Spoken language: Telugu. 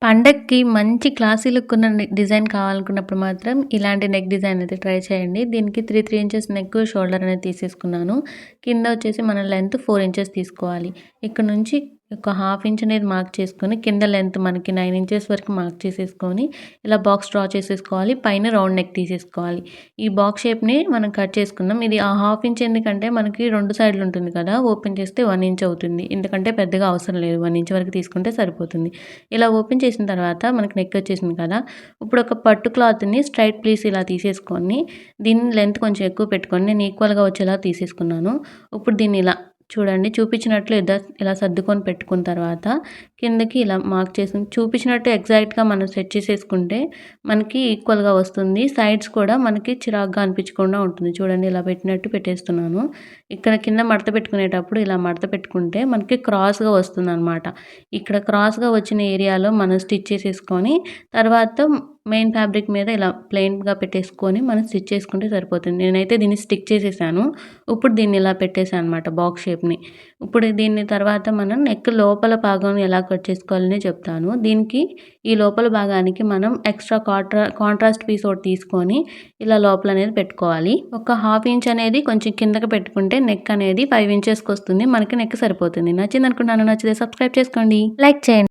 పండగకి మంచి క్లాసీ లుక్ ఉన్న డిజైన్ కావాలనుకున్నప్పుడు మాత్రం ఇలాంటి నెక్ డిజైన్ అయితే ట్రై చేయండి. దీనికి 3 ఇంచెస్ నెక్, షోల్డర్ అనేది తీసేసుకున్నాను. కింద వచ్చేసి మన లెంత్ 4 ఇంచెస్ తీసుకోవాలి. ఇక్కడ నుంచి ఒక హాఫ్ ఇంచ్ అనేది మార్క్ చేసుకొని కింద లెంత్ మనకి 9 ఇంచెస్ వరకు మార్క్ చేసేసుకొని ఇలా బాక్స్ డ్రా చేసేసుకోవాలి. పైన రౌండ్ నెక్ తీసేసుకోవాలి. ఈ బాక్స్ షేప్‌ని మనం కట్ చేసుకుందాం. ఇది ఆ హాఫ్ ఇంచ్ ఎందుకంటే మనకి 2 సైడ్‌లు ఉంటుంది కదా! ఓపెన్ చేస్తే 1 ఇంచ్ అవుతుంది. ఎందుకంటే పెద్దగా అవసరం లేదు. 1 ఇంచ్ వరకు తీసుకుంటే సరిపోతుంది. ఇలా ఓపెన్ చేసిన తర్వాత మనకి నెక్ వచ్చేసింది కదా! ఇప్పుడు ఒక పట్టు క్లాత్‌ని స్ట్రెయిట్ పీస్ ఇలా తీసేసుకొని దీని లెంత్ కొంచెం ఎక్కువ పెట్టుకొని నేను ఈక్వల్‌గా వచ్చేలా తీసేసుకున్నాను. ఇప్పుడు దీన్ని ఇలా చూడండి చూపించినట్లు ఇలా సర్దుకొని పెట్టుకున్న తర్వాత కిందకి ఇలా మార్క్ చేసి చూపించినట్టు ఎగ్జాక్ట్‌గా మనం సెట్ చేసేసుకుంటే మనకి ఈక్వల్‌గా వస్తుంది. సైడ్స్ కూడా మనకి చిరాకుగా అనిపించకుండా ఉంటుంది. చూడండి ఇలా పెట్టినట్టు పెట్టేస్తున్నాను. ఇక్కడ కింద మడత పెట్టుకునేటప్పుడు ఇలా మడత పెట్టుకుంటే మనకి క్రాస్‌గా వస్తుందనమాట. ఇక్కడ క్రాస్‌గా వచ్చిన ఏరియాలో మనం స్టిచ్ చేసేసుకొని తర్వాత మెయిన్ ఫ్యాబ్రిక్ మీద ఇలా ప్లెయిన్‌గా పెట్టేసుకొని మనం స్టిచ్ చేసుకుంటే సరిపోతుంది. నేనైతే దీన్ని స్టిక్ చేసేసాను. ఇప్పుడు దీన్ని ఇలా పెట్టేసాను అనమాట బాక్స్ షేప్‌ని. ఇప్పుడు దీన్ని తర్వాత మనం నెక్ లోపల భాగం ఎలా కట్ చేసుకోవాలని చెప్తాను. దీనికి ఈ లోపల భాగానికి మనం ఎక్స్ట్రా కాంట్రాస్ట్ పీస్ ఒకటి తీసుకొని ఇలా లోపల అనేది పెట్టుకోవాలి. ఒక హాఫ్ ఇంచ్ అనేది కొంచెం కిందకి పెట్టుకుంటే నెక్ అనేది 5 ఇంచెస్‌కి వస్తుంది. మనకి నెక్ సరిపోతుంది. నచ్చిందనుకుంటున్నాను. నచ్చితే సబ్స్క్రైబ్ చేసుకోండి. లైక్ చేయండి.